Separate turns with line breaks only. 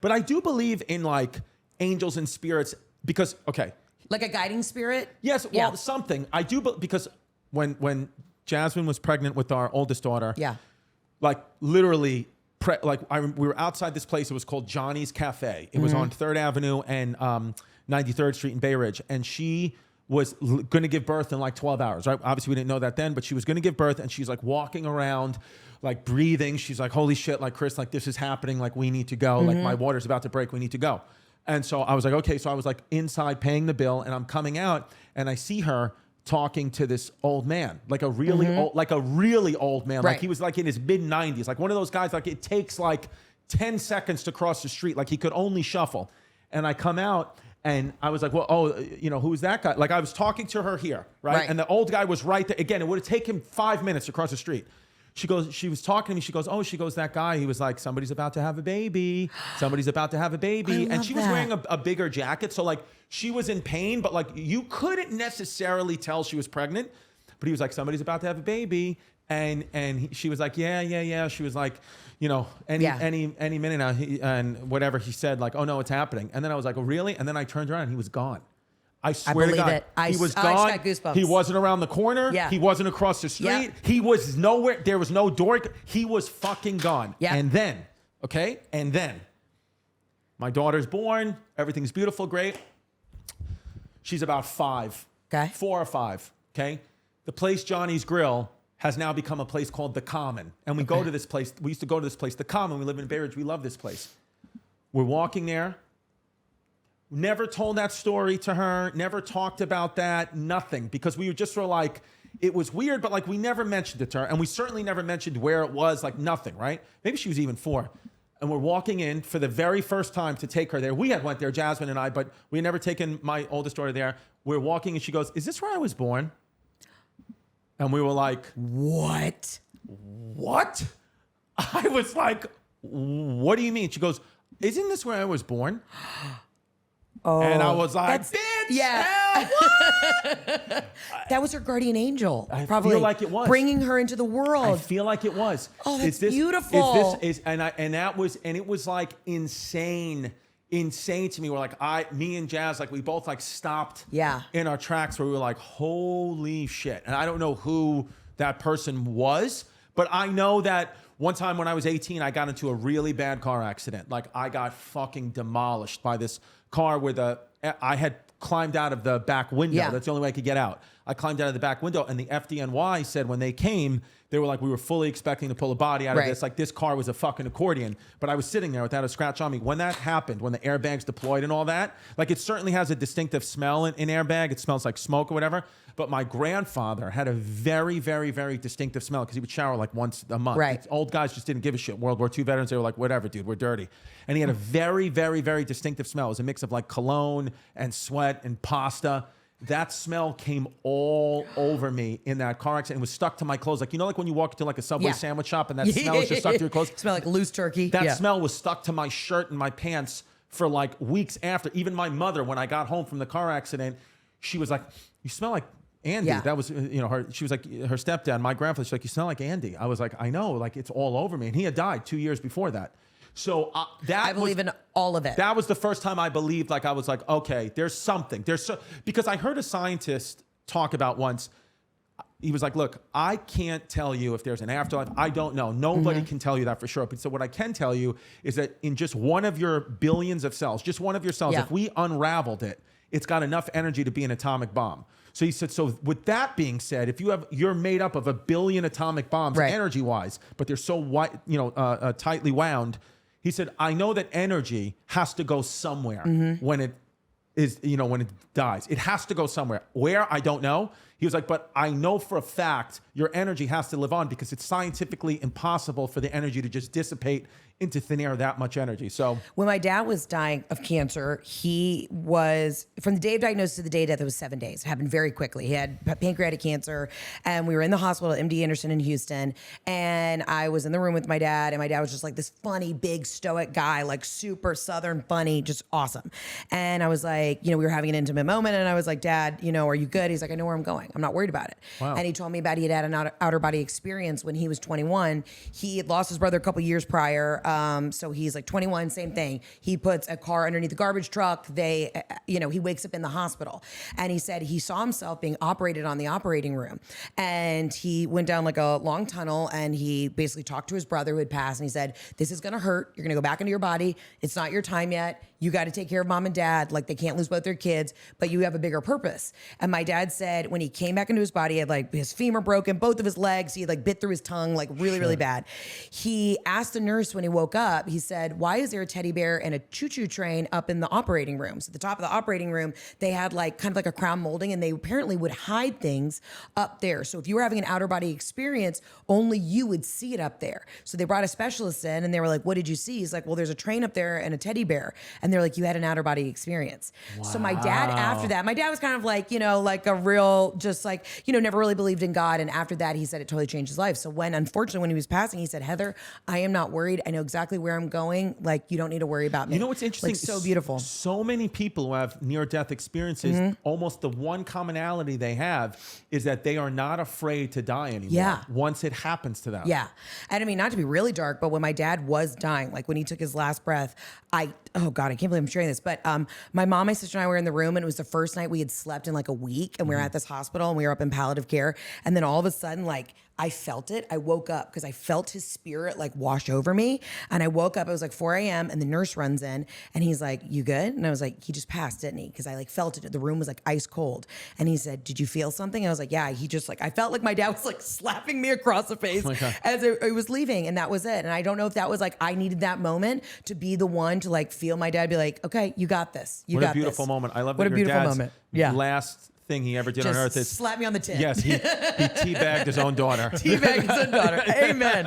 But I do believe in like angels and spirits because, okay.
Like a guiding spirit?
Yes, well, something. I do, because when Jasmine was pregnant with our oldest daughter, like literally, we were outside this place. It was called Johnny's Cafe. It was on 3rd Avenue and 93rd Street in Bay Ridge. And she was going to give birth in like 12 hours, right? Obviously, we didn't know that then, but she was going to give birth, and she's like walking around, like breathing. She's like, holy shit, like, Chris, like, this is happening. Like, we need to go. Like, my water's about to break. We need to go. And so I was like, okay. So I was like inside paying the bill, and I'm coming out, and I see her talking to this old man, like a really old man.
Right.
Like he was like in his mid 90s, like one of those guys, like it takes like 10 seconds to cross the street. Like he could only shuffle. And I come out, and I was like, well, who's that guy? Like I was talking to her here, right? And the old guy was right there. Again, it would have taken him 5 minutes to cross the street. She was talking to me. She goes, that guy, he was like, somebody's about to have a baby. Somebody's about to have a baby. And she was wearing a bigger jacket. So like she was in pain, but like you couldn't necessarily tell she was pregnant. But he was like, somebody's about to have a baby. And she was like, yeah. She was like, any minute now. And whatever he said, like, oh no, it's happening. And then I was like, oh really? And then I turned around and he was gone. I swear to God, he was gone.
I just got goosebumps.
He wasn't around the corner.
Yeah.
He wasn't across the street. He was nowhere. There was no door. He was fucking gone.
Yeah.
And then, my daughter's born. Everything's beautiful, great. She's about 5.
Okay.
4 or 5. Okay. The place Johnny's Grill has now become a place called The Common. And we go to this place. We used to go to this place, The Common. We live in Bay Ridge. We love this place. We're walking there. Never told that story to her, never talked about that, nothing. Because we were just sort of like, it was weird, but like we never mentioned it to her. And we certainly never mentioned where it was, like nothing, right? Maybe she was even 4. And we're walking in for the very first time to take her there. We had went there, Jasmine and I, but we had never taken my oldest daughter there. We're walking and she goes, is this where I was born? And we were like, What? I was like, what do you mean? She goes, isn't this where I was born? Oh, and I was like, bitch, what?
That was her guardian angel.
I
probably
feel like it was.
Bringing her into the world.
I feel like it was.
Oh, that's beautiful.
And it was like insane to me. We're like, me and Jazz, like we both like stopped in our tracks where we were like, holy shit. And I don't know who that person was, but I know that one time when I was 18, I got into a really bad car accident. Like I got fucking demolished by this car I had climbed out of the back window.
Yeah.
That's the only way I could get out. I climbed out of the back window, and the FDNY said when they came, they were like, we were fully expecting to pull a body out of this. Like this car was a fucking accordion, but I was sitting there without a scratch on me. When that happened, when the airbags deployed and all that, like it certainly has a distinctive smell in airbag. It smells like smoke or whatever. But my grandfather had a very, very, very distinctive smell because he would shower like once a month.
Right.
Old guys just didn't give a shit. World War II veterans, they were like, whatever, dude, we're dirty. And he had a very, very, very distinctive smell. It was a mix of like cologne and sweat and pasta. That smell came all over me in that car accident. It was stuck to my clothes. Like, you know, like when you walk into like a Subway sandwich shop and that smell is just stuck to your clothes?
Smell like loose turkey.
That smell was stuck to my shirt and my pants for like weeks after. Even my mother, when I got home from the car accident, she was like, you smell like Andy.
Yeah.
That was, she was like, her stepdad, my grandfather, she's like, you smell like Andy. I was like, I know, like it's all over me. And he had died 2 years before that. So I
believe in all of it.
That was the first time I believed, like I was like, okay, there's something. Because I heard a scientist talk about once, he was like, look, I can't tell you if there's an afterlife. I don't know. Nobody can tell you that for sure. But so what I can tell you is that in just one of your billions of cells, just one of your cells, if we unraveled it, it's got enough energy to be an atomic bomb. So he said, so with that being said, if you're made up of a billion atomic bombs energy-wise, but they're so tightly wound, he said, I know that energy has to go somewhere when it is, when it dies. It has to go somewhere. Where? I don't know. He was like, but I know for a fact your energy has to live on because it's scientifically impossible for the energy to just dissipate into thin air, that much energy. So
when my dad was dying of cancer, he was, from the day of diagnosis to the day of death, it was 7 days. It happened very quickly. He had pancreatic cancer, and we were in the hospital at MD Anderson in Houston, and I was in the room with my dad, and my dad was just like this funny, big, stoic guy, like super Southern funny, just awesome. And I was like, we were having an intimate moment, and I was like, Dad, are you good? He's like, I know where I'm going. fine. I'm not worried about it.
Wow.
And he told me about he had an outer body experience when he was 21. He had lost his brother a couple years prior. So he's like 21, same thing. He puts a car underneath the garbage truck. He wakes up in the hospital. And he said he saw himself being operated on the operating room. And he went down like a long tunnel and he basically talked to his brother who had passed. And he said, this is going to hurt. You're going to go back into your body. It's not your time yet. You got to take care of mom and dad. Like they can't lose both their kids, but you have a bigger purpose. And my dad said when he came back into his body, he had like his femur broken, both of his legs. He had like bit through his tongue, like really, really bad. He asked the nurse when he woke up, he said, why is there a teddy bear and a choo-choo train up in the operating room? So at the top of the operating room, they had like kind of like a crown molding and they apparently would hide things up there. So if you were having an outer body experience, only you would see it up there. So they brought a specialist in and they were like, what did you see? He's like, well, there's a train up there and a teddy bear. And they're like, you had an outer body experience. Wow. So my dad, after that, my dad was kind of like, like a real, just like, never really believed in God. And after that, he said it totally changed his life. So unfortunately, when he was passing, he said, Heather, I am not worried. I know exactly where I'm going. Like, you don't need to worry about me.
You know what's interesting?
Like, so beautiful.
So many people who have near-death experiences, almost the one commonality they have is that they are not afraid to die anymore once it happens to them.
Yeah. And I mean, not to be really dark, but when my dad was dying, like when he took his last breath, oh God, I can't believe I'm sharing this, but my mom, my sister and I were in the room and it was the first night we had slept in like a week and we were at this hospital and we were up in palliative care. And then all of a sudden, like I felt it. I woke up because I felt his spirit like wash over me. And I woke up, it was like 4 a.m. and the nurse runs in and he's like, you good? And I was like, he just passed, didn't he? Because I like felt it. The room was like ice cold. And he said, did you feel something? And I was like, yeah. He just like, I felt like my dad was like slapping me across the face as it was leaving. And that was it. And I don't know if that was like, I needed that moment to be the one to like feel my dad be like, okay, you got this. You got this.
What a beautiful moment. I love
what
that
a
your
beautiful
dad's
moment. Yeah.
last thing he ever did
Just
on earth is
slap me on the tip.
Yes, he teabagged his own daughter.
Teabagged his own daughter. Amen.